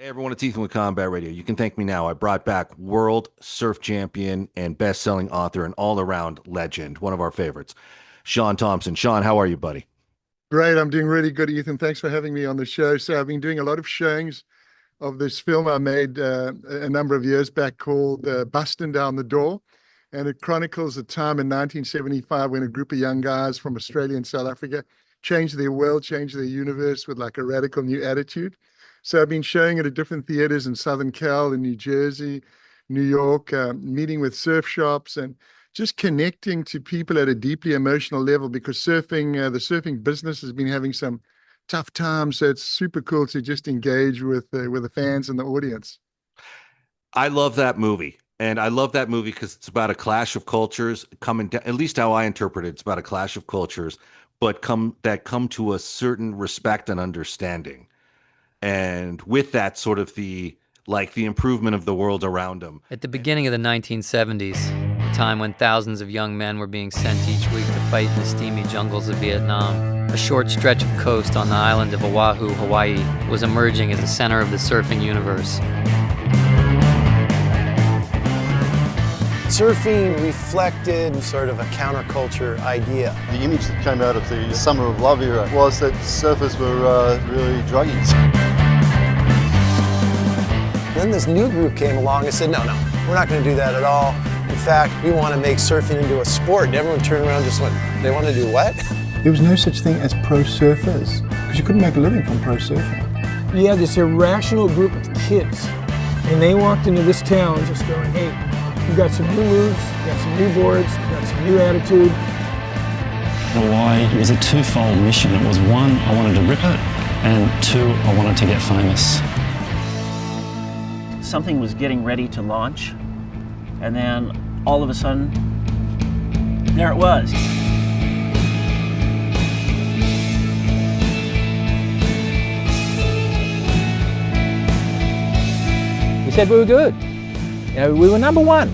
Hey everyone, it's Ethan with Combat Radio. You can thank me now. I brought back world surf champion and best-selling author and all-around legend, one of our favorites, Shaun Tomson. Shaun, how are you, buddy? Great. I'm doing really good, Ethan. Thanks for having me on the show. So I've been doing a lot of showings of this film I made a number of years back called Bustin' Down the Door. And it chronicles a time in 1975 when a group of young guys from Australia and South Africa changed their world, changed their universe with like a radical new attitude. So I've been showing it at different theaters in Southern Cal, in New Jersey, New York, meeting with surf shops and just connecting to people at a deeply emotional level because the surfing business has been having some tough times. So it's super cool to just engage with the fans and the audience. I love that movie. And I love that movie because it's about a clash of cultures coming down, at least how I interpret it. It's about a clash of cultures, but come to a certain respect and understanding. And with that sort of the improvement of the world around them. At the beginning of the 1970s, a time when thousands of young men were being sent each week to fight in the steamy jungles of Vietnam, a short stretch of coast on the island of Oahu, Hawaii, was emerging as the center of the surfing universe. Surfing reflected sort of a counterculture idea. The image that came out of the Summer of Love era was that surfers were really druggies. Then this new group came along and said, no, we're not going to do that at all. In fact, we want to make surfing into a sport. And everyone turned around and just went, they want to do what? There was no such thing as pro surfers because you couldn't make a living from pro surfing. You had this irrational group of kids and they walked into this town just going, hey, we got some new moves, we got some new boards, we got some new attitude. Hawaii, it was a twofold mission. It was one, I wanted to rip it, and two, I wanted to get famous. Something was getting ready to launch, and then all of a sudden, there it was. We said we were good. We were number one.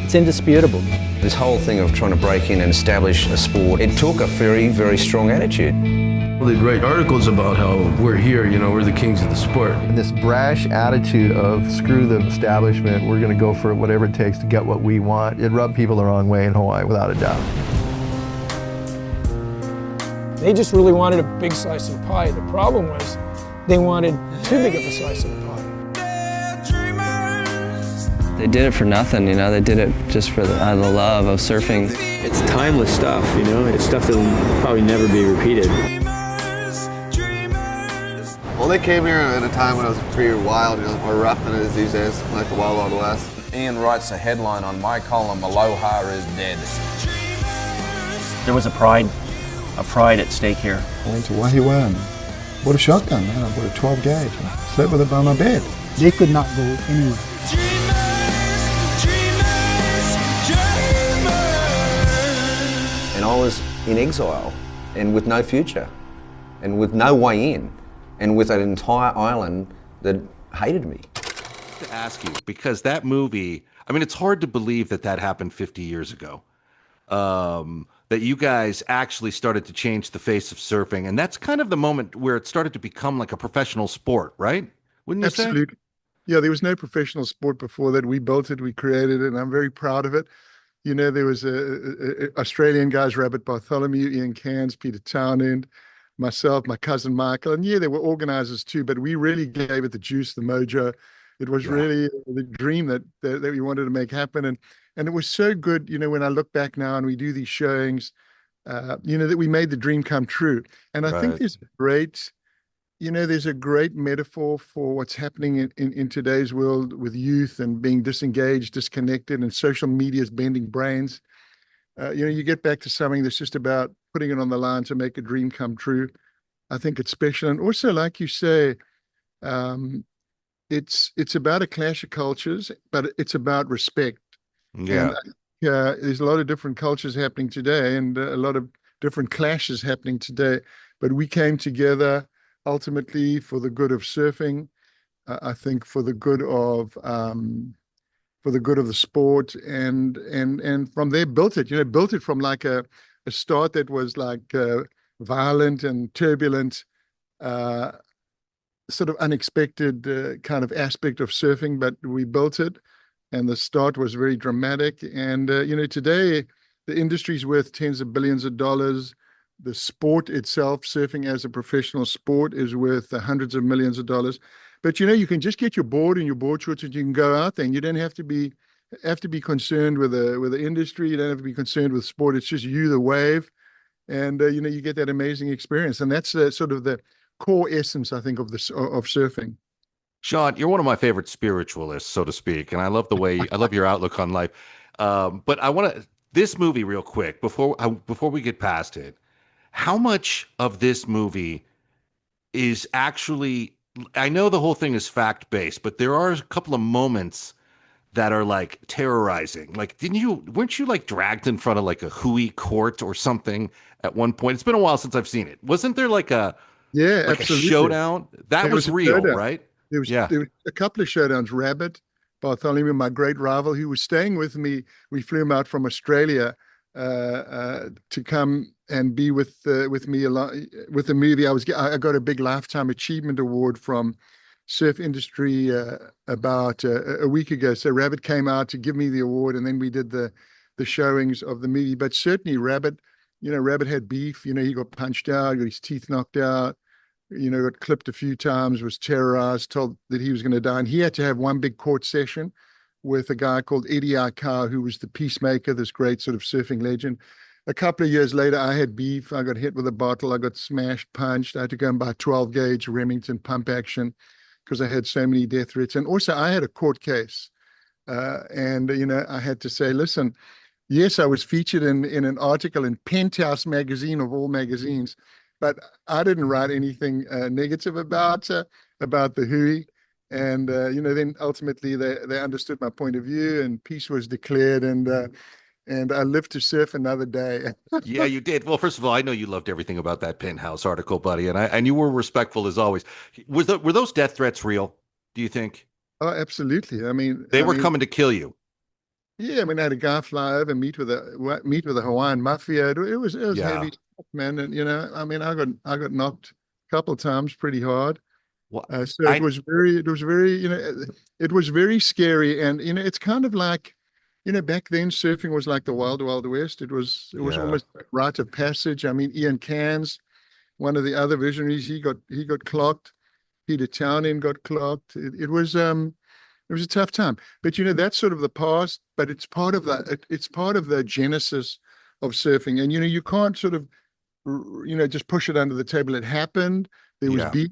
It's indisputable. This whole thing of trying to break in and establish a sport, it took a very, very strong attitude. They'd write articles about how we're here, we're the kings of the sport. And this brash attitude of screw the establishment, we're going to go for whatever it takes to get what we want, it rubbed people the wrong way in Hawaii, without a doubt. They just really wanted a big slice of the pie. The problem was they wanted too big of a slice of the pie. They did it for nothing, they did it just for the love of surfing. It's timeless stuff, it's stuff that will probably never be repeated. Well, they came here at a time when it was pretty wild, more rough than it is these days, like the Wild Wild West. Ian writes a headline on my column, Aloha is dead. There was a pride at stake here. I went to Wahiwan, bought a shotgun, I bought a 12 gauge, and slept with it by my bed. They could not go anywhere. And I was in exile and with no future and with no way in and with an entire island that hated me. To ask you, because that movie, it's hard to believe that happened 50 years ago. That you guys actually started to change the face of surfing. And that's kind of the moment where it started to become like a professional sport, right? Wouldn't you say? Absolutely. Yeah, there was no professional sport before that. We built it, we created it, and I'm very proud of it. There was a Australian guys, Rabbit Bartholomew, Ian Cairns, Peter Townend, myself, my cousin Michael, and there were organizers too, but we really gave it the juice, the mojo. It was really the dream that we wanted to make happen. And it was so good, when I look back now and we do these showings, that we made the dream come true. And I think there's a great metaphor for what's happening in today's world with youth and being disengaged, disconnected, and social media's bending brains. You get back to something that's just about putting it on the line to make a dream come true. I think it's special. And also, like you say, it's about a clash of cultures, but it's about respect. Yeah. And, there's a lot of different cultures happening today and a lot of different clashes happening today, but we came together ultimately for the good of surfing. I think for the good of the sport, and from there built it from like a start that was like violent and turbulent, sort of unexpected kind of aspect of surfing, but we built it, and the start was very dramatic. And today the industry's worth tens of billions of dollars. The sport itself, surfing as a professional sport, is worth hundreds of millions of dollars. But you can just get your board and your board shorts, and you can go out there, and you don't have to be concerned with the industry. You don't have to be concerned with sport. It's just you, the wave, and you get that amazing experience. And that's sort of the core essence, I think, of surfing. Shaun, you're one of my favorite spiritualists, so to speak, and I love your outlook on life. But I want to this movie real quick before we get past it. How much of this movie is actually? I know the whole thing is fact based, but there are a couple of moments that are like terrorizing. Like, weren't you like dragged in front of like a Hui court or something at one point? It's been a while since I've seen it. Wasn't there like a absolutely. a showdown? That was real, showdown. Right? There was a couple of showdowns. Rabbit, Bartholomew, my great rival, who was staying with me. We flew him out from Australia to come and be with me with the movie. I got a big Lifetime Achievement Award from Surf Industry about a week ago. So Rabbit came out to give me the award, and then we did the showings of the movie. But certainly Rabbit had beef. He got punched out, got his teeth knocked out, got clipped a few times, was terrorized, told that he was going to die. And he had to have one big court session with a guy called Eddie Aikau, who was the peacemaker, this great sort of surfing legend. A couple of years later, I had beef. I got hit with a bottle. I got smashed, punched. I had to go and buy 12 gauge Remington pump action because I had so many death threats. And also I had a court case. And I had to say, listen, yes, I was featured in an article in Penthouse magazine, of all magazines, but I didn't write anything negative about the Hui. And then ultimately they understood my point of view, and peace was declared, and I lived to surf another day. Yeah, you did. Well, first of all, I know you loved everything about that Penthouse article, buddy, and you were respectful as always. Were those death threats real, do you think? Oh, absolutely. I mean, they were coming to kill you. Yeah, I mean, I had a guy fly over, meet with a Hawaiian mafia. It was heavy stuff, man. And I mean, I got knocked a couple of times pretty hard. Well, so it was very, it was very scary. And it's kind of like, back then surfing was like the wild, wild west. It was almost a rite of passage. I mean, Ian Cairns, one of the other visionaries, he got clocked. Peter Townend got clocked. It was a tough time, but that's sort of the past. But it's part of the genesis of surfing, and you can't sort of just push it under the table. It happened. There was beef,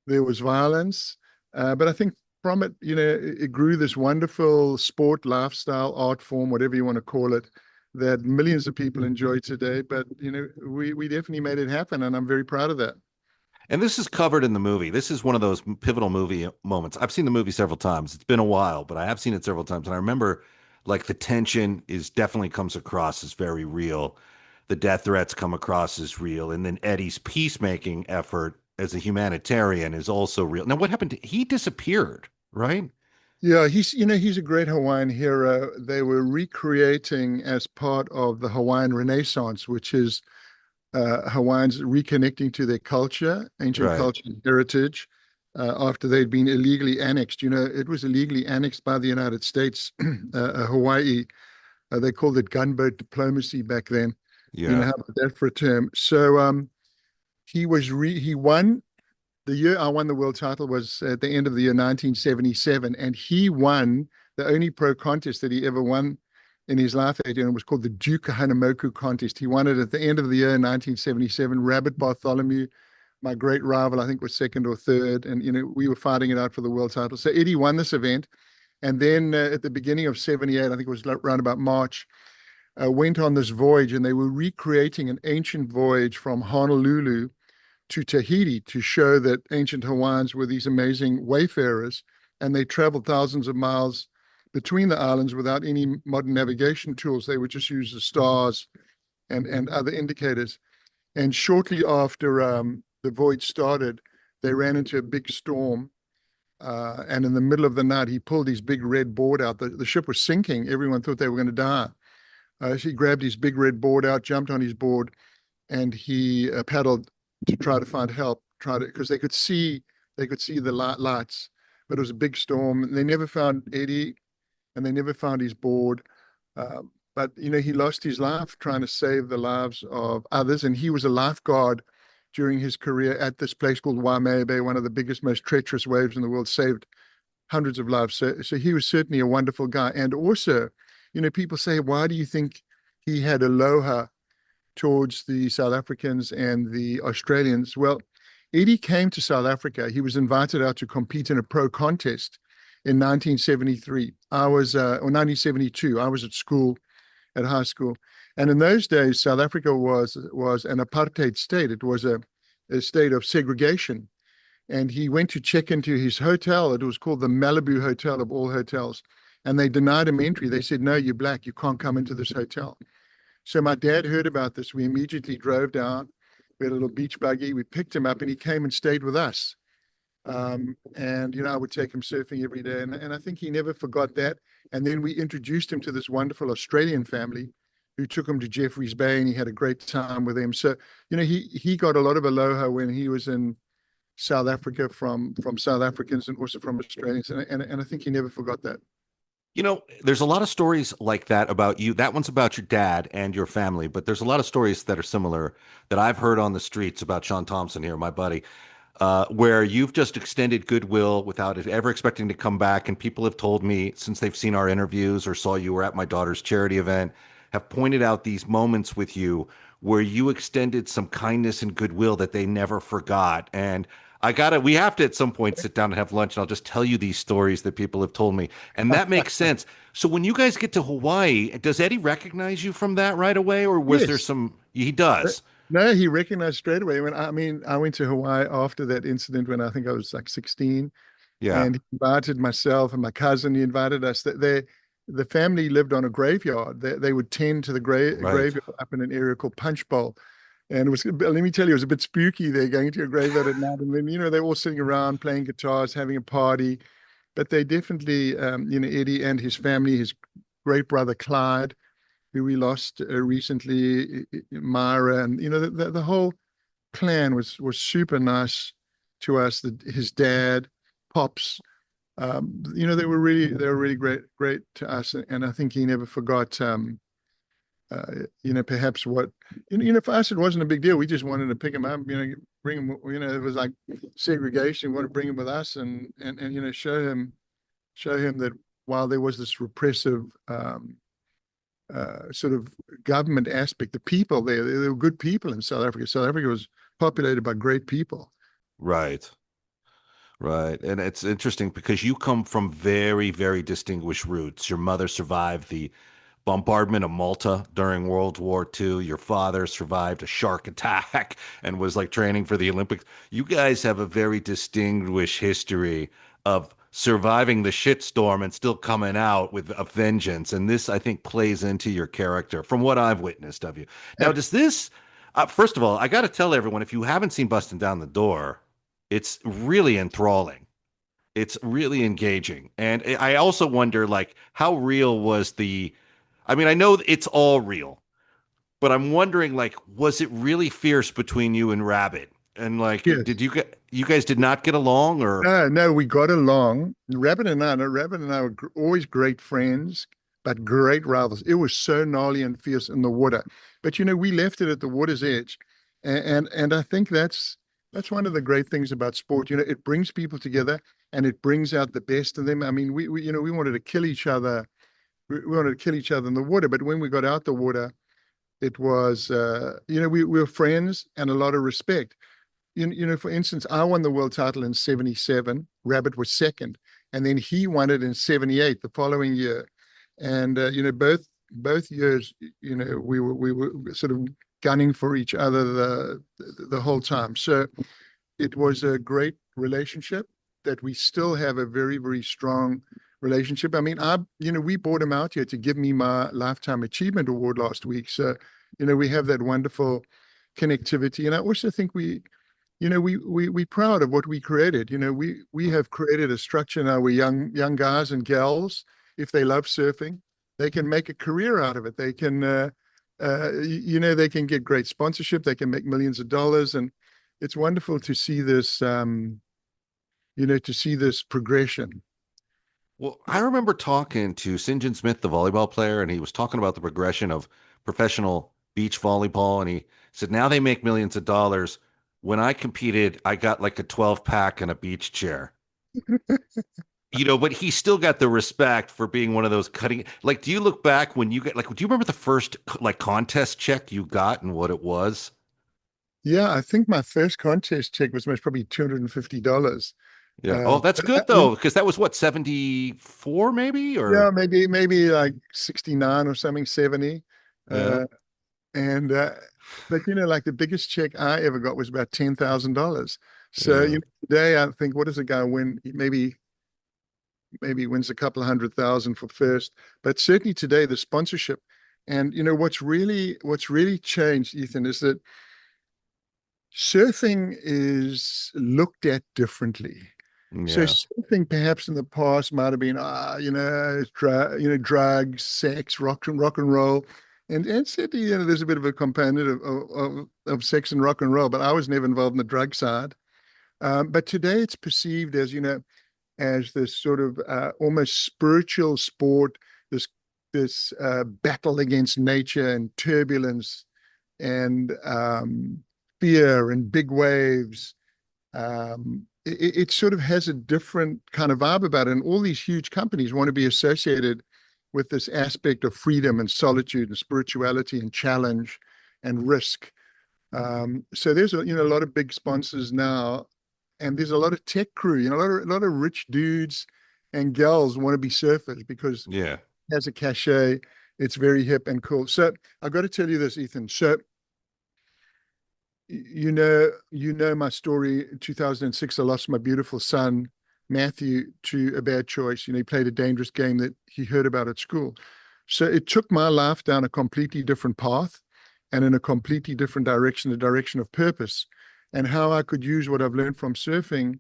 there was violence, but I think from it, it grew this wonderful sport, lifestyle, art form, whatever you want to call it, that millions of people enjoy today. But we definitely made it happen, and I'm very proud of that. And this is covered in the movie. This is one of those pivotal movie moments. I've seen the movie several times. It's been a while, but I have seen it several times. And I remember like the tension definitely comes across as very real. The death threats come across as real. And then Eddie's peacemaking effort as a humanitarian is also real. Now, what happened? He disappeared, right? Yeah, he's a great Hawaiian hero. They were recreating as part of the Hawaiian Renaissance, which is Hawaiians reconnecting to their culture, ancient culture and heritage, after they'd been illegally annexed. It was illegally annexed by the United States, Hawaii. They called it gunboat diplomacy back then. Yeah. How about that for a term? So he won. The year I won the world title was at the end of the year 1977, and he won the only pro contest that he ever won in his life. It was called the Duke Hanamoku contest. He won it at the end of the year in 1977. Rabbit Bartholomew, my great rival, I think was second or third. And, we were fighting it out for the world title. So Eddie won this event. And then at the beginning of 78, I think it was around about March, went on this voyage, and they were recreating an ancient voyage from Honolulu to Tahiti to show that ancient Hawaiians were these amazing wayfarers. And they traveled thousands of miles between the islands without any modern navigation tools. They would just use the stars and other indicators. And shortly after the voyage started, they ran into a big storm. And in the middle of the night, he pulled his big red board out. The ship was sinking. Everyone thought they were going to die. So he grabbed his big red board out, jumped on his board, and he paddled to try to find help, because they could see They could see the lights, but it was a big storm. They never found Eddie, and they never found his board. But he lost his life trying to save the lives of others, and he was a lifeguard during his career at this place called Waimea Bay, one of the biggest, most treacherous waves in the world, saved hundreds of lives. So he was certainly a wonderful guy. And also, people say, why do you think he had aloha towards the South Africans and the Australians? Well, Eddie came to South Africa. He was invited out to compete in a pro contest in 1973. Or 1972. I was at school, at high school. And in those days, South Africa was an apartheid state. It was a state of segregation. And he went to check into his hotel. It was called the Malibu Hotel of all hotels. And they denied him entry. They said, no, you're black. You can't come into this hotel. So my dad heard about this. We immediately drove down. We had a little beach buggy. We picked him up, and he came and stayed with us. And, I would take him surfing every day. And I think he never forgot that. And then we introduced him to this wonderful Australian family who took him to Jeffreys Bay, and he had a great time with them. So, he got a lot of aloha when he was in South Africa from South Africans and also from Australians. And I think he never forgot that. There's a lot of stories like that about you. That one's about your dad and your family, but there's a lot of stories that are similar that I've heard on the streets about Shaun Tomson here, my buddy, where you've just extended goodwill without it ever expecting to come back. And people have told me, since they've seen our interviews or saw you were at my daughter's charity event, have pointed out these moments with you where you extended some kindness and goodwill that they never forgot. And we have to at some point sit down and have lunch, and I'll just tell you these stories that people have told me. And that makes sense. So when you guys get to Hawaii, does Eddie recognize you from that right away? Or was there he does? No, he recognized straight away. I went to Hawaii after that incident when I think I was like 16. Yeah. And he invited myself and my cousin. He invited us. The family lived on a graveyard. They would tend to the graveyard up in an area called Punch Bowl. And let me tell you, it was a bit spooky there going to a graveyard at night. And then, they're all sitting around playing guitars, having a party. But they definitely, Eddie and his family, his great brother Clyde, who we lost recently, Myra, and, the whole clan was super nice to us. His dad, Pops, they were really great to us. And I think he never forgot, perhaps what, for us, it wasn't a big deal. We just wanted to pick him up, bring him, it was like segregation. We wanted to bring him with us and show him that while there was this repressive sort of government aspect, the people there were good people in South Africa. South Africa was populated by great people. Right. And it's interesting because you come from very, very distinguished roots. Your mother survived the bombardment of Malta during World War II. Your father survived a shark attack and was training for the Olympics. You guys have a very distinguished history of surviving the shitstorm and still coming out with a vengeance. And this, I think, plays into your character from what I've witnessed of you. Now, does this, first of all, I got to tell everyone, if you haven't seen Busting Down the Door, it's really enthralling. It's really engaging. And I also wonder, how real was I know it's all real, but I'm wondering, was it really fierce between you and Rabbit? And yes. Did you guys did not get along, or? No, we got along. Rabbit and I were always great friends, but great rivals. It was so gnarly and fierce in the water, but we left it at the water's edge, and I think that's one of the great things about sport. It brings people together and it brings out the best in them. I mean, we wanted to kill each other. We wanted to kill each other in the water, but when we got out the water, it was, we were friends and a lot of respect. For instance, I won the world title in 77. Rabbit was second, and then he won it in 78 the following year. And both years, we were sort of gunning for each other the whole time. So it was a great relationship that we still have a very, very strong relationship. I mean, we brought him out here to give me my Lifetime Achievement Award last week. So, we have that wonderful connectivity. And I also think we're proud of what we created. We have created a structure now where young guys and gals, if they love surfing, they can make a career out of it. They can, they can get great sponsorship. They can make millions of dollars. And it's wonderful to see this, to see this progression. Well, I remember talking to St. John Smith, the volleyball player, and he was talking about the progression of professional beach volleyball. And he said, now they make millions of dollars. When I competed, I got like a 12 pack and a beach chair. But he still got the respect for being one of those cutting. Like, do you look back when you get, like, do you remember the first like contest check you got and what it was? Yeah, I think my first contest check was most probably $250. Yeah. Oh, that's good though, because that was what, 74 maybe, or yeah, maybe like 69 or something, 70. Yeah. And but like the biggest check I ever got was about $10,000. So Yeah. today I think, what does a guy win? Maybe wins a couple of 100,000 for first, but certainly today the sponsorship. And what's really changed, Ethan, is that surfing is looked at differently. So Yeah. surfing perhaps in the past might have been drugs, sex, rock and roll. And certainly, there's a bit of a component of sex and rock and roll, but I was never involved in the drug side. But today it's perceived as, as this sort of almost spiritual sport, this battle against nature and turbulence and fear and big waves. It sort of has a different kind of vibe about it. And all these huge companies want to be associated with this aspect of freedom and solitude and spirituality and challenge and risk. So there's a lot of big sponsors now, and there's a lot of tech crew, a lot of rich dudes and gals want to be surfers because Yeah. it has a cachet. It's very hip and cool. So I've got to tell you this, Ethan. So you know my story. In 2006, I lost my beautiful son, Matthew, to a bad choice. He played a dangerous game that he heard about at school. So it took my life down a completely different path and in a completely different direction, the direction of purpose, and how I could use what I've learned from surfing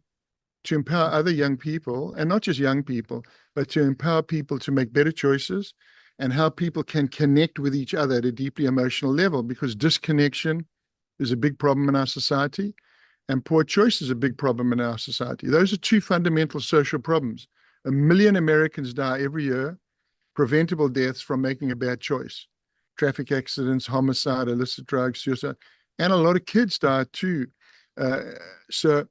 to empower other young people, and not just young people, but to empower people to make better choices, and how people can connect with each other at a deeply emotional level, because disconnection is a big problem in our society, and poor choice is a big problem in our society. Those are two fundamental social problems. 1 million Americans die every year, preventable deaths from making a bad choice. Traffic accidents, homicide, illicit drugs, suicide, and a lot of kids die too. So,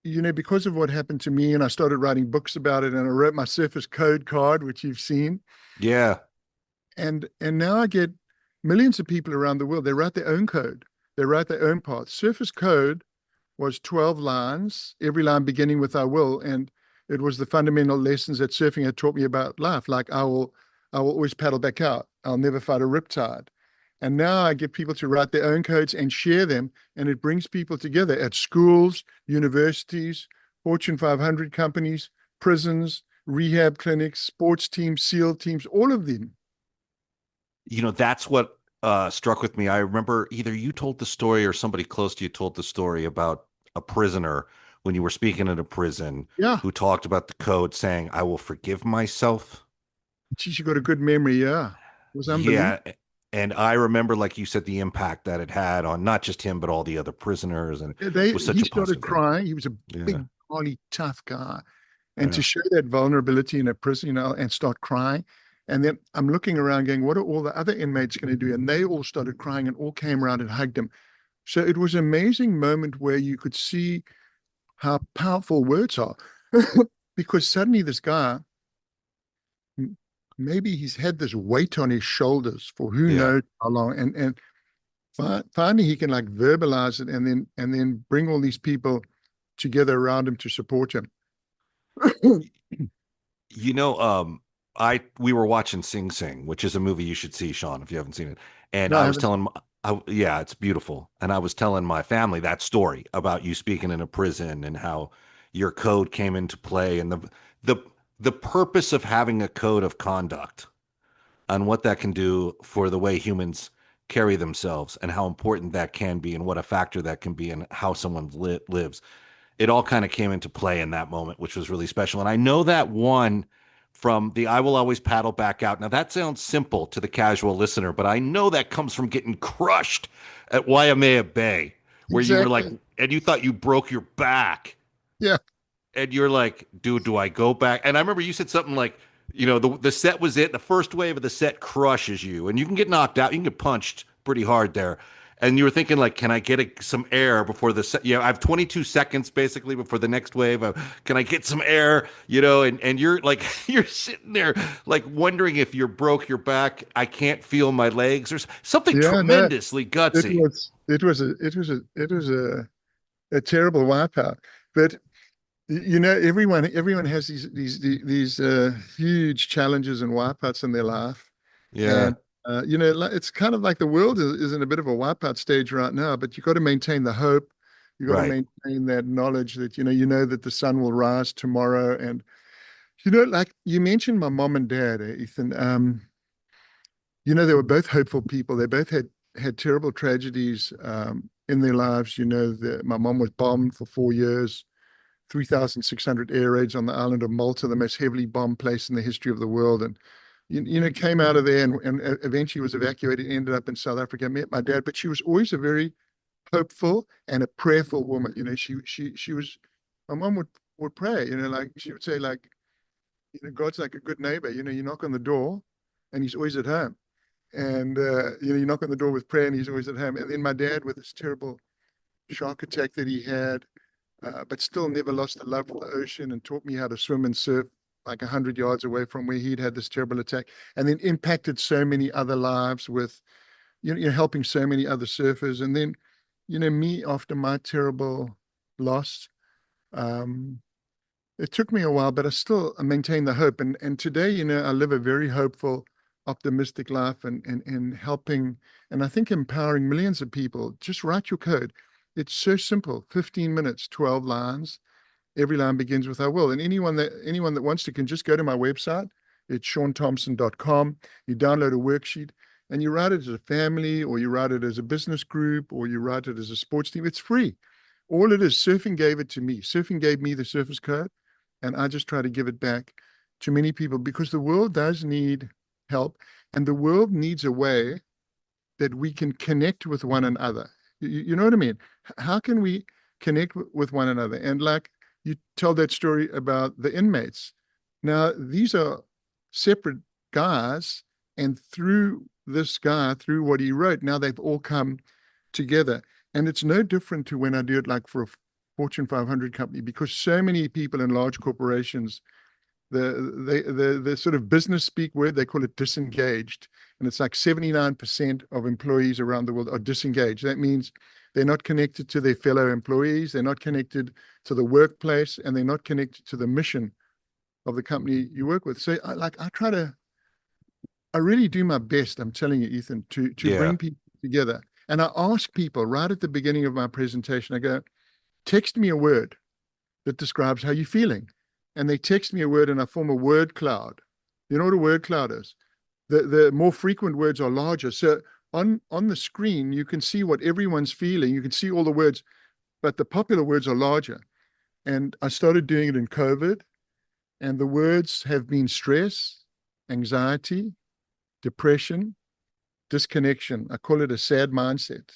because of what happened to me, and I started writing books about it, and I wrote my Surface Code card, which you've seen. Yeah. And now I get millions of people around the world. They write their own code. They write their own path. Surface Code was 12 lines, every line beginning with I will. And it was the fundamental lessons that surfing had taught me about life. Like I will always paddle back out. I'll never fight a riptide. And now I get people to write their own codes and share them. And it brings people together at schools, universities, Fortune 500 companies, prisons, rehab clinics, sports teams, SEAL teams, all of them. That's what struck with me. I remember either you told the story or somebody close to you told the story about a prisoner when you were speaking at a prison who talked about the code saying, I will forgive myself. Geez, you got a good memory. Yeah. It was unbelievable. Yeah. And I remember, like you said, the impact that it had on not just him, but all the other prisoners. And it was such he a started crying. He was a big, holly, tough guy. And to show that vulnerability in a prison, and start crying. And then I'm looking around going, what are all the other inmates going to do? And they all started crying and all came around and hugged him. So it was an amazing moment where you could see how powerful words are. Because suddenly this guy, maybe he's had this weight on his shoulders for who knows how long. And finally he can like verbalize it and then bring all these people together around him to support him. We were watching Sing Sing, which is a movie you should see, Shaun, if you haven't seen it. And No, I was telling, it's beautiful. And I was telling my family that story about you speaking in a prison and how your code came into play and the purpose of having a code of conduct and what that can do for the way humans carry themselves and how important that can be and what a factor that can be in how someone lives. It all kind of came into play in that moment, which was really special. And I know that one from the I will always paddle back out. Now that sounds simple to the casual listener, but I know that comes from getting crushed at Waimea Bay where you were like, and you thought you broke your back. Yeah. and you're like, dude, do I go back? And I remember you said something like, you know, the set was it. The first wave of the set crushes you, and you can get knocked out. You can get punched pretty hard there. And you were thinking like, can I get some air before the set? I have 22 seconds basically before the next wave. Can I get some air? You know, and you're like, you're sitting there like wondering if you're broke your back. I can't feel my legs. There's something Yeah, no, tremendously gutsy. it was a terrible wipeout. But you know, everyone has these huge challenges and wipeouts in their life. Yeah. And you know, it's kind of like the world is in a bit of a wipeout stage right now, but you've got to maintain the hope. You've got to Right. maintain that knowledge that, you know that the sun will rise tomorrow. And, you know, like you mentioned my mom and dad, Ethan, you know, they were both hopeful people. They both had terrible tragedies in their lives. You know, my mom was bombed for 4 years, 3,600 air raids on the island of Malta, the most heavily bombed place in the history of the world. And, you know, came out of there and eventually was evacuated, ended up in South Africa, met my dad. But she was always a very hopeful and a prayerful woman. You know, she was, my mom would pray, you know, like she would say, like, you know, God's like a good neighbor. You know, you knock on the door and he's always at home. And, you know, you knock on the door with prayer and he's always at home. And then my dad, with this terrible shark attack that he had, but still never lost the love for the ocean and taught me how to swim and surf like 100 yards away from where he'd had this terrible attack, and then impacted so many other lives with, you know, helping so many other surfers. And then, you know, me after my terrible loss, it took me a while, but I still maintain the hope. And today, you know, I live a very hopeful, optimistic life and helping, and I think empowering millions of people. Just write your code. It's so simple, 15 minutes, 12 lines. Every line begins with I will. And anyone that wants to can just go to my website. It's shauntomson.com. You download a worksheet and you write it as a family, or you write it as a business group, or you write it as a sports team. It's free. All it is, surfing gave it to me. Surfing gave me the surfer's code, and I just try to give it back to many people, because the world does need help, and the world needs a way that we can connect with one another. You know what I mean? How can we connect with one another? And like you tell that story about the inmates. Now, these are separate guys, and through this guy, through what he wrote, now they've all come together. And it's no different to when I do it like for a Fortune 500 company, because so many people in large corporations, the sort of business speak word, they call it disengaged. And it's like 79% of employees around the world are disengaged. That means they're not connected to their fellow employees, they're not connected to the workplace, and they're not connected to the mission of the company you work with. So I really do my best, I'm telling you, Ethan, to bring people together. And I ask people right at the beginning of my presentation, I go, text me a word that describes how you're feeling. And they text me a word and I form a word cloud. You know what a word cloud is? The more frequent words are larger. So on the screen, you can see what everyone's feeling. You can see all the words, but the popular words are larger. And I started doing it in COVID, and the words have been stress, anxiety, depression, disconnection. I call it a sad mindset.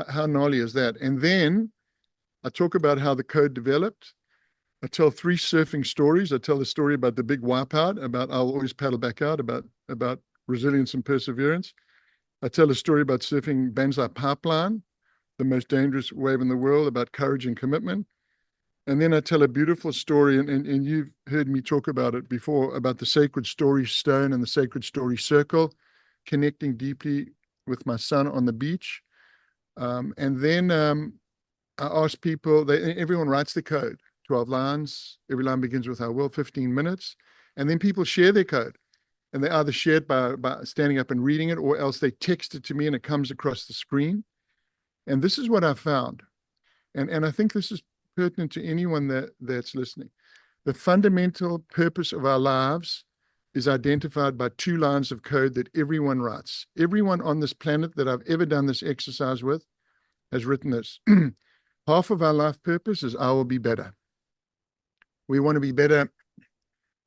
How gnarly is that? And then I talk about how the code developed. I tell 3 surfing stories. I tell the story about the big wipeout, about I'll always paddle back out, about resilience and perseverance. I tell a story about surfing Banzai Pipeline, the most dangerous wave in the world, about courage and commitment. And then I tell a beautiful story, and you've heard me talk about it before, about the sacred story stone and the sacred story circle, connecting deeply with my son on the beach. And then I ask people, everyone writes the code, 12 lines. Every line begins with I will, 15 minutes. And then people share their code. And they either share it by standing up and reading it, or else they text it to me and it comes across the screen. And this is what I found. And I think this is pertinent to anyone that's listening. The fundamental purpose of our lives is identified by 2 lines of code that everyone writes. Everyone on this planet that I've ever done this exercise with has written this. Half of our life purpose is I will be better. We want to be better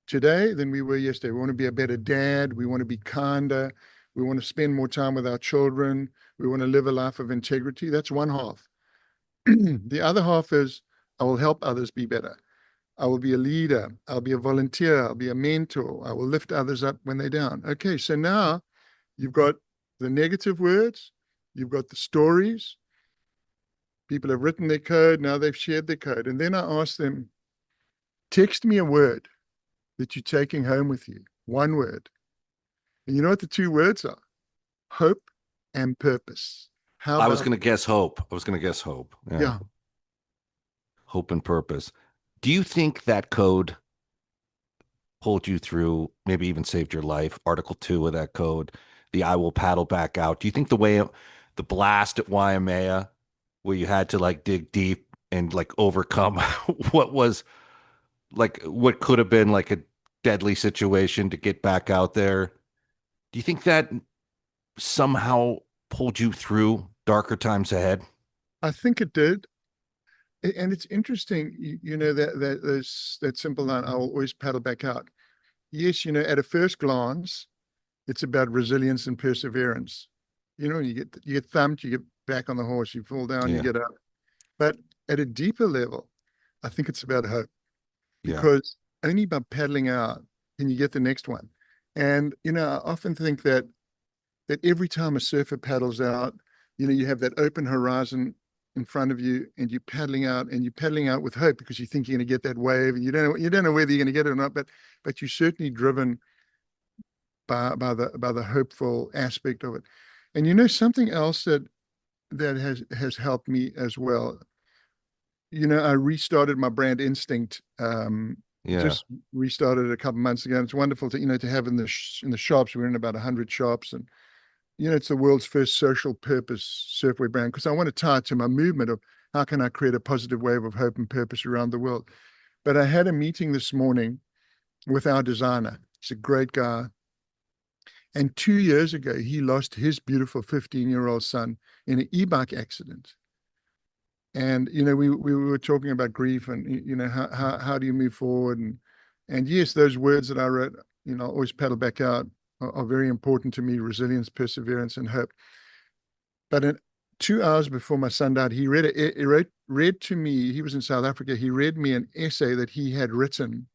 today than we were yesterday. We want to be a better dad. We want to be kinder. We want to spend more time with our children. We want to live a life of integrity. That's one half. The other half is I will help others be better. I will be a leader. I'll be a volunteer. I'll be a mentor. I will lift others up when they're down. Okay, so now you've got the negative words, you've got the stories. People have written their code, now they've shared their code. And then I ask them, text me a word that you're taking home with you, one word. And you know what the two words are? Hope and purpose. How I was about going to guess hope. Yeah. Hope and purpose. Do you think that code pulled you through, maybe even saved your life? Article 2 of that code, the I will paddle back out. Do you think the blast at Waimea, where you had to like dig deep and like overcome what was like what could have been like a deadly situation to get back out there, do you think that somehow pulled you through darker times ahead? I think it did. And it's interesting, you know, that simple line, I will always paddle back out. Yes, you know, at a first glance, it's about resilience and perseverance. You know, you get thumped, you get back on the horse, you fall down, you get up. But at a deeper level, I think it's about hope. Because only by paddling out can you get the next one. And, you know, I often think that every time a surfer paddles out, you know, you have that open horizon in front of you and you're paddling out with hope because you think you're going to get that wave and you don't know whether you're going to get it or not, but you're certainly driven by the hopeful aspect of it. And you know, something else that has helped me as well. You know, I restarted my brand instinct. Just restarted it a couple months ago. And it's wonderful to, you know, to have in the shops. We're in about 100 shops, and you know, it's the world's first social purpose surfwear brand because I want to tie it to my movement of how can I create a positive wave of hope and purpose around the world. But I had a meeting this morning with our designer. He's a great guy. And 2 years ago, he lost his beautiful 15-year-old son in an e-bike accident. And, you know, we were talking about grief and, you know, how do you move forward? And yes, those words that I wrote, you know, always paddle back out are very important to me, resilience, perseverance, and hope. But in 2 hours before my son died, he read to me, he was in South Africa, he read me an essay that he had written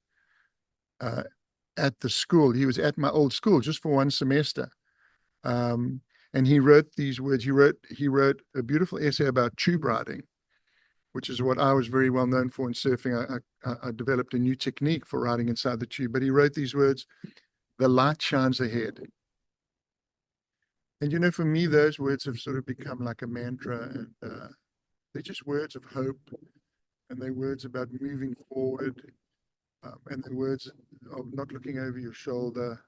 at the school. He was at my old school just for one semester. And he wrote these words. He wrote a beautiful essay about tube riding, which is what I was very well known for in surfing. I developed a new technique for riding inside the tube. But he wrote these words, "The light shines ahead." And, you know, for me, those words have sort of become like a mantra. And they're just words of hope. And they're words about moving forward. And they're words of not looking over your shoulder.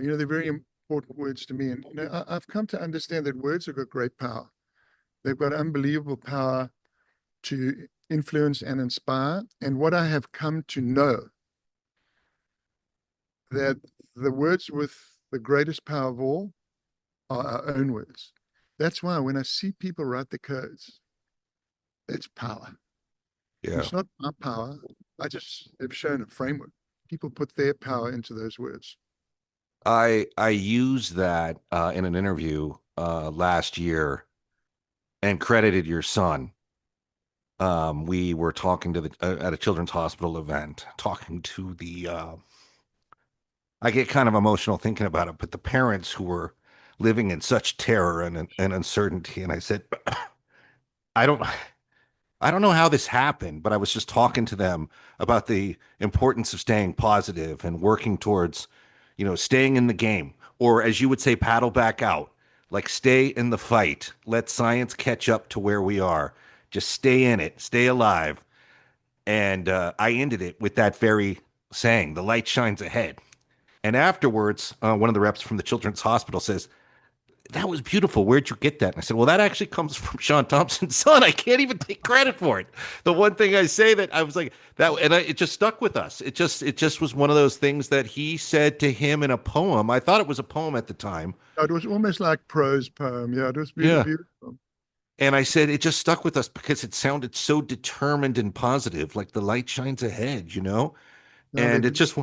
You know, they're very important words to me. And, you know, I've come to understand that words have got great power. They've got unbelievable power to influence and inspire. And what I have come to know, that the words with the greatest power of all are our own words. That's why when I see people write the codes, it's power. Yeah. It's not my power. I just have shown a framework. People put their power into those words. I used that in an interview last year and credited your son. We were talking to at a children's hospital event, talking to the I get kind of emotional thinking about it, but the parents who were living in such terror and uncertainty. And I said, I don't know how this happened, but I was just talking to them about the importance of staying positive and working towards, you know, staying in the game, or as you would say, paddle back out, like stay in the fight, let science catch up to where we are, just stay in it, stay alive. And I ended it with that very saying, the light shines ahead. And afterwards, one of the reps from the children's hospital says, "That was beautiful. Where'd you get that?" And I said, "Well, that actually comes from Shaun Tomson's son. I can't even take credit for it." The one thing I say that I was like that, and it just stuck with us. It just was one of those things that he said to him in a poem. I thought it was a poem at the time. It was almost like prose poem. Yeah, it was beautiful. And I said it just stuck with us because it sounded so determined and positive, like the light shines ahead, you know. No, and it just,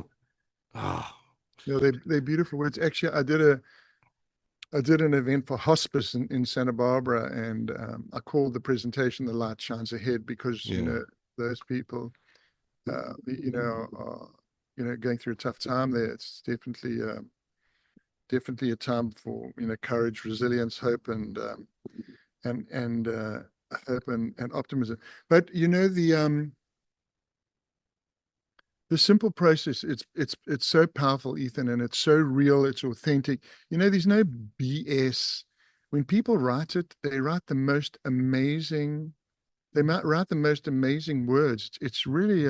yeah, they're beautiful words. Actually, I did an event for hospice in Santa Barbara, and I called the presentation "The Light Shines Ahead" because you know those people going through a tough time there. It's definitely a time for courage, resilience, hope, and hope and optimism. But the simple process, it's so powerful, Ethan, and it's so real, it's authentic. There's no BS. When people write it, they write the most amazing, they might write the most amazing words. It's really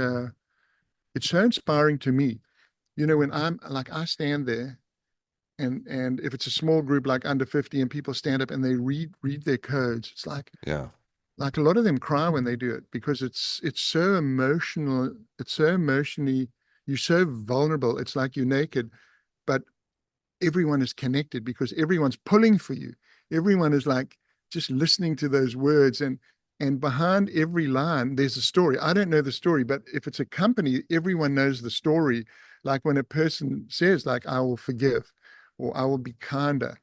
it's so inspiring to me. When I'm like, I stand there, and if it's a small group like under 50 and people stand up and they read their codes, it's like a lot of them cry when they do it, because it's so emotional. It's so emotionally, you're so vulnerable. It's like you're naked, but everyone is connected because everyone's pulling for you. Everyone is like just listening to those words, and behind every line there's a story. I don't know the story, but if it's a company, everyone knows the story. Like when a person says, like, I will forgive, or I will be kinder,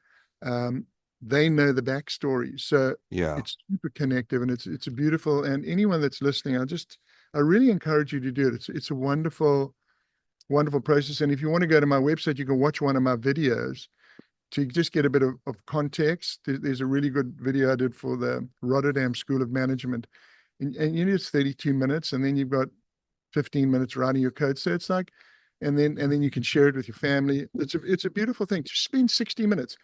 they know the backstory. So it's super connective, and it's a beautiful. And anyone that's listening, I really encourage you to do it. It's a wonderful process. And if you want to go to my website, you can watch one of my videos to just get a bit of context. There's a really good video I did for the Rotterdam School of Management, and it's 32 minutes, and then you've got 15 minutes writing your code. So it's like, and then you can share it with your family. It's a beautiful thing. Just spend 60 minutes.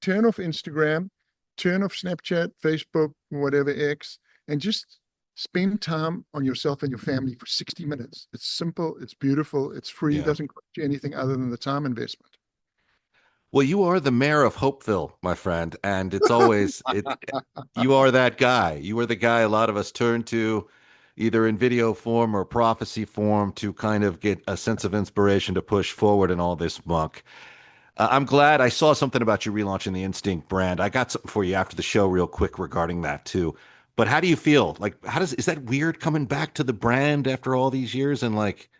Turn off Instagram, turn off Snapchat, Facebook, whatever, X, and just spend time on yourself and your family for 60 minutes. It's simple, it's beautiful, it's free. It doesn't cost you anything other than the time investment. Well, you are the mayor of Hopeville, my friend, and it's always you are that guy. You are the guy a lot of us turn to, either in video form or prophecy form, to kind of get a sense of inspiration to push forward in all this muck. I'm glad I saw something about you relaunching the Instinct brand. I got something for you after the show real quick regarding that too. But how do you feel? Like, is that weird coming back to the brand after all these years and like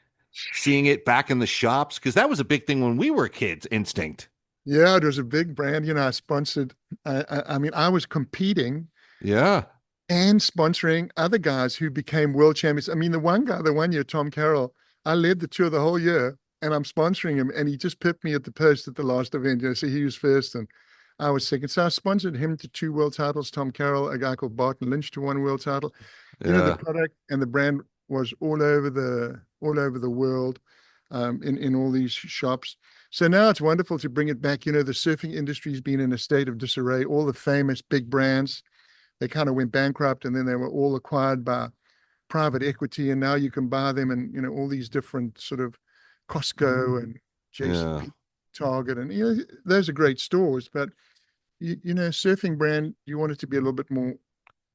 seeing it back in the shops? Because that was a big thing when we were kids, Instinct. Yeah, it was a big brand. I sponsored, I mean, I was competing. Yeah. And sponsoring other guys who became world champions. I mean, the one guy, the 1 year, Tom Carroll, I led the tour the whole year, and I'm sponsoring him, and he just pipped me at the post at the last event. So he was first and I was second. So I sponsored him to 2 world titles, Tom Carroll, a guy called Barton Lynch to 1 world title. The product and the brand was all over the world, in all these shops. So now it's wonderful to bring it back. The surfing industry's been in a state of disarray. All the famous big brands, they kind of went bankrupt, and then they were all acquired by private equity, and now you can buy them in all these different sort of Costco and JCP, Target, and those are great stores. But surfing brand, you want it to be a little bit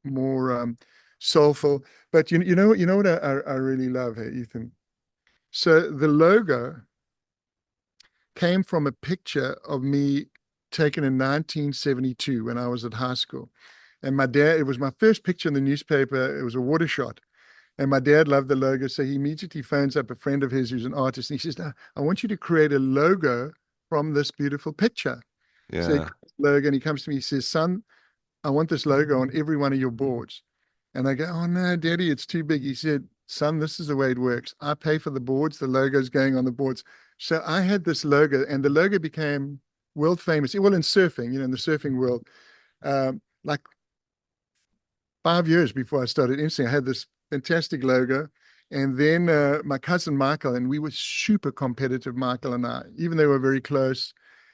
more soulful. But you know what I really love here, Ethan. So the logo came from a picture of me taken in 1972 when I was at high school. And my dad, it was my first picture in the newspaper. It was a water shot. And my dad loved the logo. So he immediately phones up a friend of his who's an artist. And he says, I want you to create a logo from this beautiful picture. Yeah. So he creates a logo, and he comes to me, he says, son, I want this logo on every one of your boards. And I go, oh no, Daddy, it's too big. He said, son, this is the way it works. I pay for the boards. The logo's going on the boards. So I had this logo, and the logo became world famous. Well, in surfing, in the surfing world, like 5 years before I started Instinct, I had this fantastic logo. And then my cousin Michael, and we were super competitive, Michael and I, even though we were very close,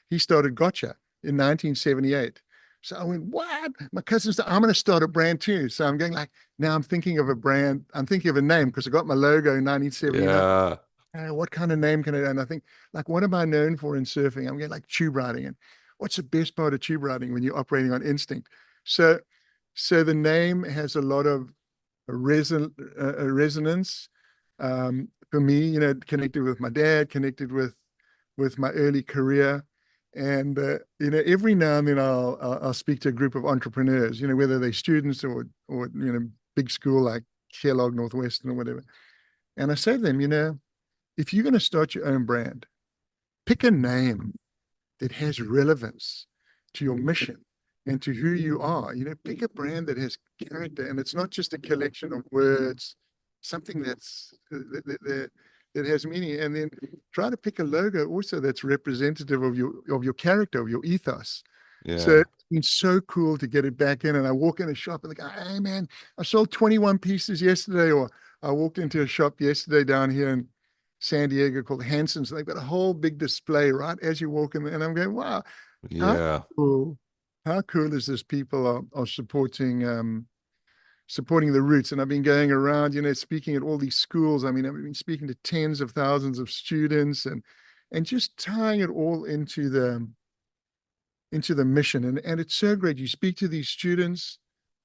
he started Gotcha in 1978. So I went, what? My cousin said, I'm going to start a brand too. So I'm going like, now I'm thinking of a brand. I'm thinking of a name because I got my logo in 1979. Yeah. What kind of name can I do? And I think, like, what am I known for in surfing? I'm getting like tube riding. And what's the best part of tube riding when you're operating on instinct? So the name has a lot of resonance for me, connected with my dad, connected with my early career. And, every now and then I'll speak to a group of entrepreneurs, whether they're students or big school like Kellogg, Northwestern or whatever. And I say to them, if you're going to start your own brand, pick a name that has relevance to your mission and to who you are. Pick a brand that has character, and it's not just a collection of words something that has meaning, and then try to pick a logo also that's representative of your character, of your ethos. So Yeah. it's been so cool to get it back in. And I walk in a shop and they go, "Hey man, I sold 21 pieces yesterday." Or I walked into a shop yesterday down here in San Diego called Hanson's. They've got a whole big display right as you walk in, and I'm going, "Wow, how Yeah. cool! How cool is this? People are supporting the roots." And I've been going around, speaking at all these schools. I mean, I've been speaking to tens of thousands of students, and just tying it all into the mission. And it's so great. You speak to these students,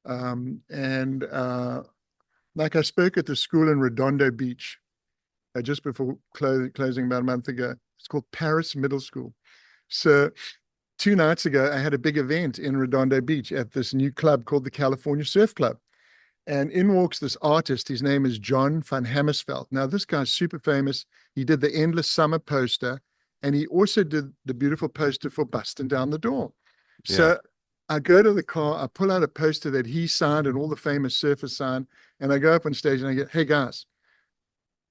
and like I spoke at the school in Redondo Beach just before closing about a month ago. It's called Paris Middle School. So 2 nights ago, I had a big event in Redondo Beach at this new club called the California Surf Club. And in walks this artist. His name is John van Hammersveld. Now, this guy's super famous. He did the Endless Summer poster, and he also did the beautiful poster for Busting Down the Door. So Yeah. I go to the car, I pull out a poster that he signed and all the famous surfers signed, and I go up on stage and I get, "Hey guys,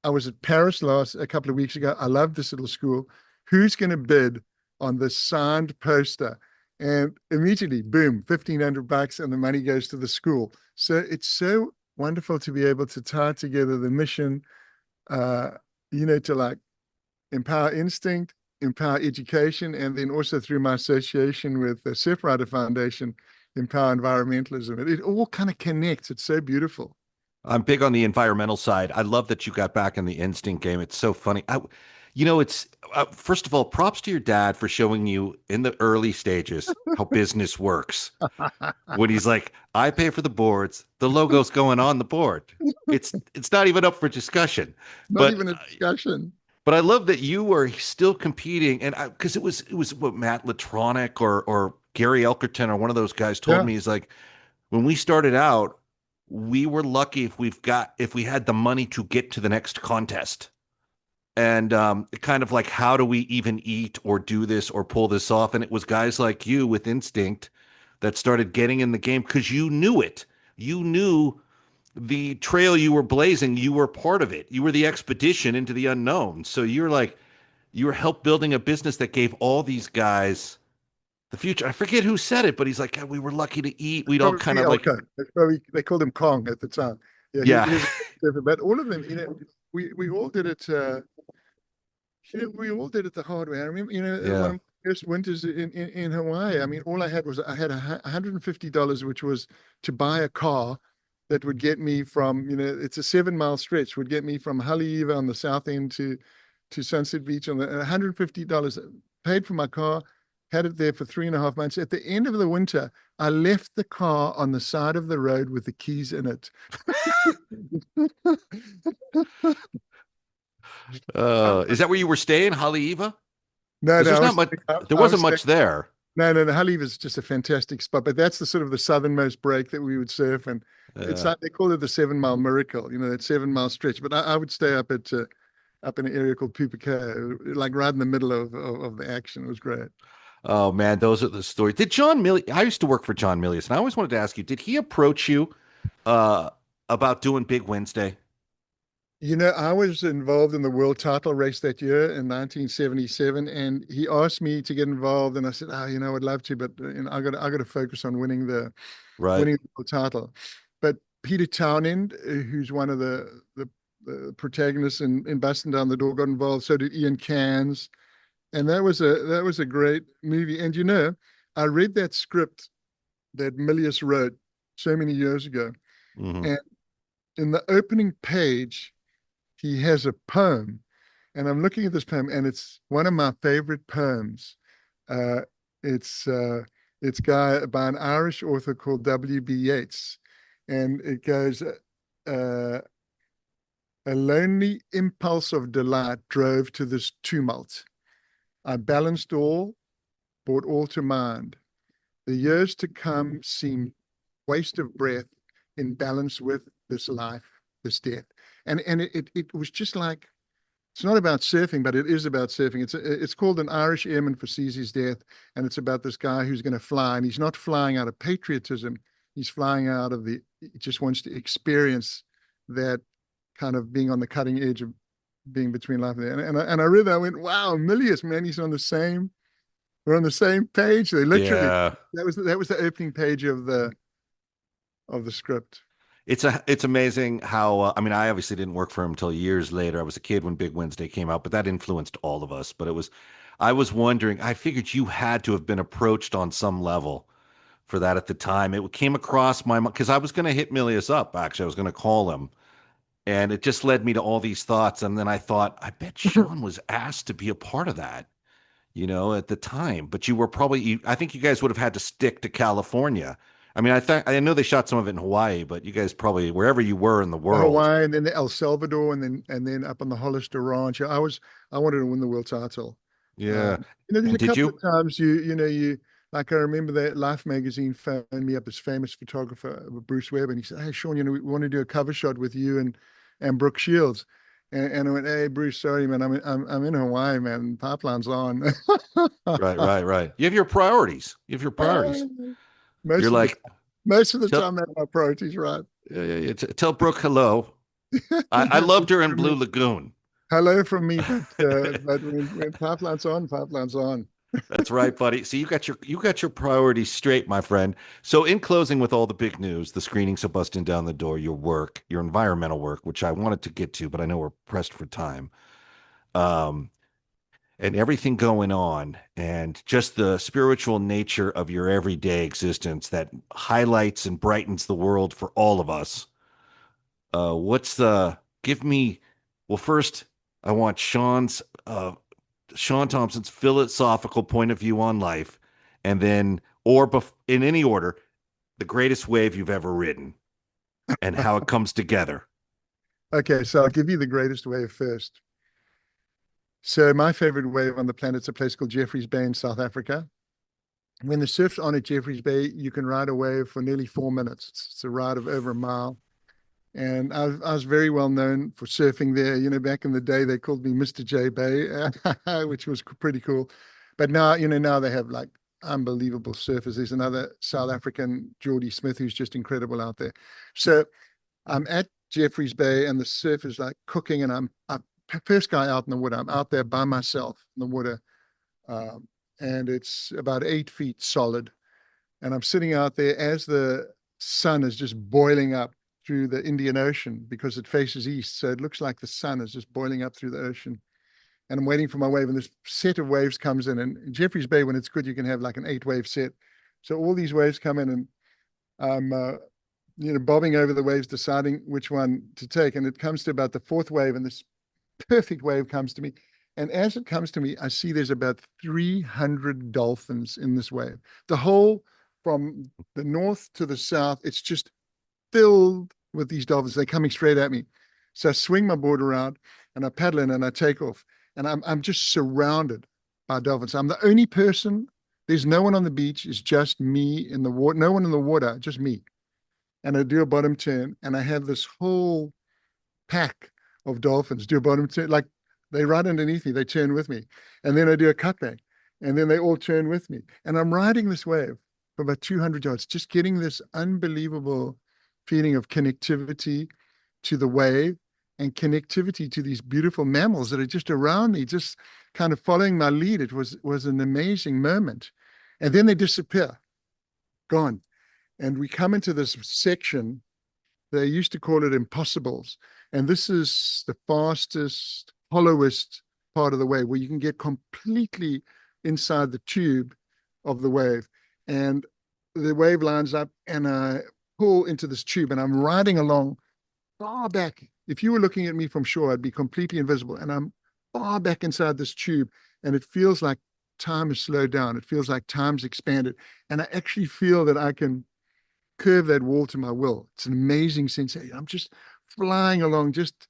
I was at Paris a couple of weeks ago. I love this little school. Who's going to bid on this signed poster?" And immediately, boom, $1,500, and the money goes to the school. So it's so wonderful to be able to tie together the mission, to like empower instinct, empower education, and then also through my association with the Surfrider Foundation, empower environmentalism. It all kind of connects. It's so beautiful. I'm big on the environmental side. I love that you got back in the instinct game. It's so funny. It's first of all, props to your dad for showing you in the early stages how business works. When he's like, "I pay for the boards, the logo's going on the board. It's not even up for discussion." Not even a discussion. But I love that you are still competing, and because it was what Matt Latronic or Gary Elkerton or one of those guys told me. He's like, when we started out, we were lucky if we had the money to get to the next contest. And kind of like, how do we even eat or do this or pull this off? And it was guys like you with instinct that started getting in the game because you knew it. You knew the trail you were blazing. You were part of it. You were the expedition into the unknown. So you were help building a business that gave all these guys the future. I forget who said it, but he's like, "God, we were lucky to eat." We'd all kind of like, they called him Kong at the time. Yeah. But all of them, we all did it. We all did it the hard way. I remember, one of my first winters in Hawaii. I mean, all I had $150, which was to buy a car that would get me from, it's a 7-mile stretch, would get me from Haleiwa on the south end to Sunset Beach on the $150. Paid for my car, had it there for 3.5 months. At the end of the winter, I left the car on the side of the road with the keys in it. Is that where you were staying, Haleiwa? No, there's not much. There wasn't much there. No. Haleiwa is just a fantastic spot, but that's the sort of the southernmost break that we would surf, and it's like they call it the 7-mile miracle. That 7-mile stretch. But I would stay up in an area called Pupako, like right in the middle of the action. It was great. Oh man, those are the stories. Did John Milius? I used to work for John Milius, and I always wanted to ask you: did he approach you about doing Big Wednesday? I was involved in the world title race that year in 1977, and he asked me to get involved, and I said, I'd love to, but I got to focus on winning the world title. But Peter Townend, who's one of the protagonists in Busting Down the Door, got involved. So did Ian Cairns, and that was a great movie. And I read that script that Milius wrote so many years ago, and in the opening page, he has a poem, and I'm looking at this poem, and it's one of my favorite poems. It's by an Irish author called W.B. Yeats, and it goes, "A lonely impulse of delight drove to this tumult. I balanced all, brought all to mind. The years to come seem waste of breath in balance with this life, this death." And it was just like, it's not about surfing, but it is about surfing. It's called An Irish Airman Foresees His Death, and it's about this guy who's going to fly, and he's not flying out of patriotism. He's flying out of he just wants to experience that kind of being on the cutting edge of being between life and death. And I read that, I went, wow, Milius, man, we're on the same page. They literally, that was the opening page of the script. It's amazing how I mean, I obviously didn't work for him until years later. I was a kid when Big Wednesday came out, but that influenced all of us. But I was wondering, I figured you had to have been approached on some level for that at the time. It came across my mind because I was going to hit Milius up. Actually, I was going to call him, and it just led me to all these thoughts. And then I thought, I bet Shaun was asked to be a part of that, at the time. But you were probably, I think you guys would have had to stick to California. I mean, I know they shot some of it in Hawaii, but you guys probably wherever you were in the world. Hawaii, and then El Salvador, and then up on the Hollister Ranch. I wanted to win the world title. Yeah. There's a couple of times you like, I remember that Life magazine phoned me up, this famous photographer, Bruce Webb, and he said, "Hey, Shaun, we want to do a cover shot with you and Brooke Shields." And I went, "Hey, Bruce, sorry, man, I'm in Hawaii, man. Pipeline's on." Right. You have your priorities. Most of the time, that's my priorities, right? Yeah. Tell Brooke hello. I loved her in Blue Lagoon. Hello from me, but when Pipeline's on, Pipeline's on. That's right, buddy. So you got your priorities straight, my friend. So in closing, with all the big news, the screenings are busting down the door, your work, your environmental work, which I wanted to get to, but I know we're pressed for time. And everything going on, and just the spiritual nature of your everyday existence that highlights and brightens the world for all of us. First, I want Shaun Tomson's philosophical point of view on life, and then, in any order, the greatest wave you've ever ridden and how it comes together. Okay, so I'll give you the greatest wave first. So my favorite wave on the planet's a place called Jeffreys Bay in South Africa. When the surf's on at Jeffreys Bay, you can ride a wave for nearly 4 minutes. It's a ride of over a mile. And I was very well known for surfing there. Back in the day, they called me Mr. J Bay, which was pretty cool. But now, now they have like unbelievable surfers. There's another South African, Geordie Smith, who's just incredible out there. So I'm at Jeffreys Bay, and the surf is like cooking, and I'm first guy out in the water. I'm out there by myself in the water, and it's about 8 feet solid. And I'm sitting out there as the sun is just boiling up through the Indian Ocean, because it faces east. So it looks like the sun is just boiling up through the ocean. And I'm waiting for my wave, and this set of waves comes in. And in Jeffreys Bay, when it's good, you can have like an 8-wave set. So all these waves come in, and I'm bobbing over the waves, deciding which one to take. And it comes to about the 4th wave, and this perfect wave comes to me. And as it comes to me, I see there's about 300 dolphins in this wave. The whole, from the north to the south, it's just filled with these dolphins. They're coming straight at me. So I swing my board around, and I paddle in, and I take off. And I'm just surrounded by dolphins. I'm the only person. There's no one on the beach. It's just me in the water. No one in the water, just me. And I do a bottom turn, and I have this whole pack of dolphins do a bottom turn. Like, they run underneath me, they turn with me. And then I do a cutback, and then they all turn with me. And I'm riding this wave for about 200 yards, just getting this unbelievable feeling of connectivity to the wave and connectivity to these beautiful mammals that are just around me, just kind of following my lead. It was an amazing moment. And then they disappear, gone. And we come into this section, they used to call it impossibles. And this is the fastest, hollowest part of the wave, where you can get completely inside the tube of the wave. And the wave lines up, and I pull into this tube, and I'm riding along far back. If you were looking at me from shore, I'd be completely invisible. And I'm far back inside this tube, and it feels like time has slowed down. It feels like time's expanded. And I actually feel that I can curve that wall to my will. It's an amazing sensation. I'm just flying along, just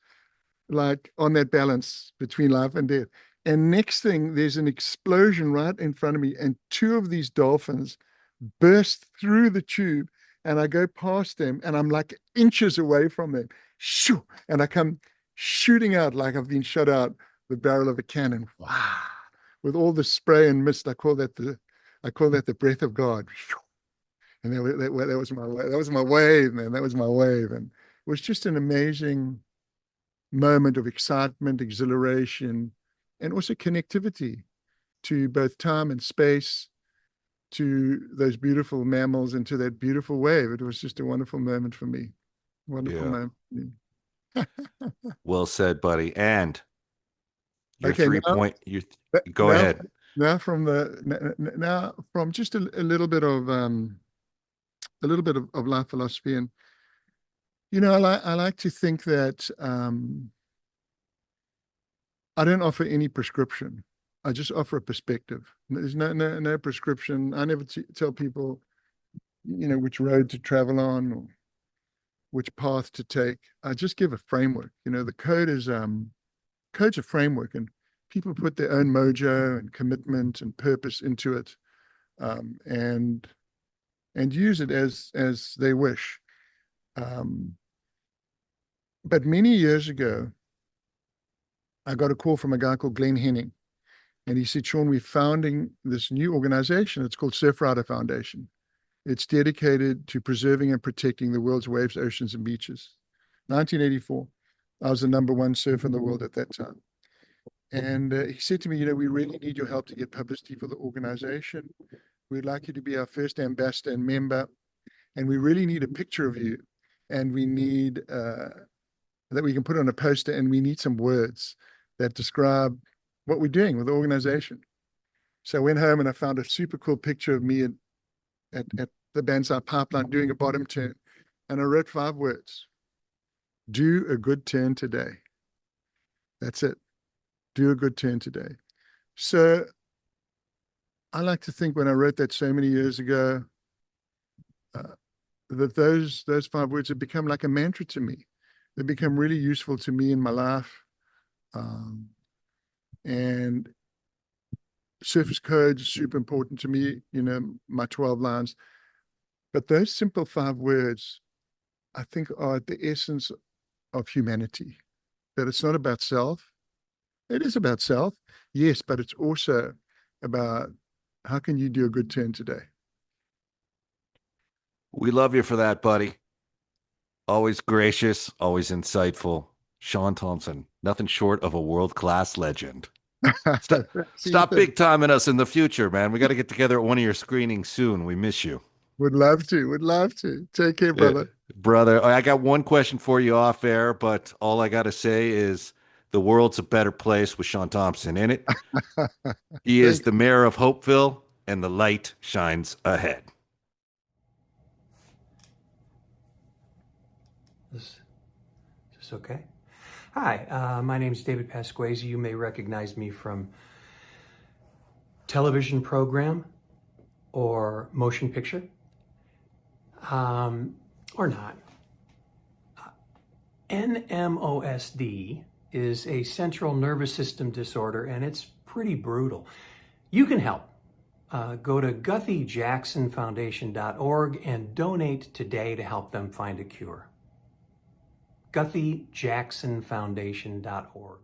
like on that balance between life and death. And next thing, there's an explosion right in front of me, and 2 of these dolphins burst through the tube, and I go past them, and I'm like inches away from them. Shoo! And I come shooting out like I've been shot out the barrel of a cannon. Wow! With all the spray and mist, I call that the breath of God. And that was my wave, man. That was my wave, and it was just an amazing moment of excitement, exhilaration, and also connectivity to both time and space, to those beautiful mammals, and to that beautiful wave. It was just a wonderful moment for me. Wonderful moment. Well said, buddy. And your Okay, 3-point. You go ahead. Now from just a little bit of life philosophy, and I like to think that I don't offer any prescription. I just offer a perspective. There's no prescription. I never tell people, which road to travel on or which path to take. I just give a framework. The code's a framework, and people put their own mojo and commitment and purpose into it, and use it as they wish. But many years ago, I got a call from a guy called Glenn Henning, and he said, "Shaun, we're founding this new organization. It's called Surfrider Foundation. It's dedicated to preserving and protecting the world's waves, oceans, and beaches." 1984. I was the #1 surfer in the world at that time. And he said to me, "We really need your help to get publicity for the organization. We'd like you to be our first ambassador and member. And we really need a picture of you. And we need that we can put on a poster, and we need some words that describe what we're doing with the organization." So I went home and I found a super cool picture of me at the Banzai Pipeline doing a bottom turn. And I wrote 5 words. Do a good turn today. That's it. Do a good turn today. So I like to think, when I wrote that so many years ago, that those 5 words have become like a mantra to me. They become really useful to me in my life. And surface code is super important to me, my 12 lines. But those simple 5 words, I think, are at the essence of humanity. That it's not about self. It is about self, yes, but it's also about how can you do a good turn today. We love you for that, buddy. Always gracious, always insightful. Shaun Tomson, nothing short of a world-class legend. Stop big timing us in the future, man. We got to get together at one of your screenings soon. We miss you. Would love to. Take care, brother. Brother, I got one question for you off air, but all I got to say is the world's a better place with Shaun Tomson in it. He is the mayor of Hopeville, and the light shines ahead. Is this okay? Hi, my name is David Pasquesi. You may recognize me from television program or motion picture, or not. NMOSD is a central nervous system disorder, and it's pretty brutal. You can help. Go to GuthieJacksonFoundation.org and donate today to help them find a cure. GuthieJacksonFoundation.org.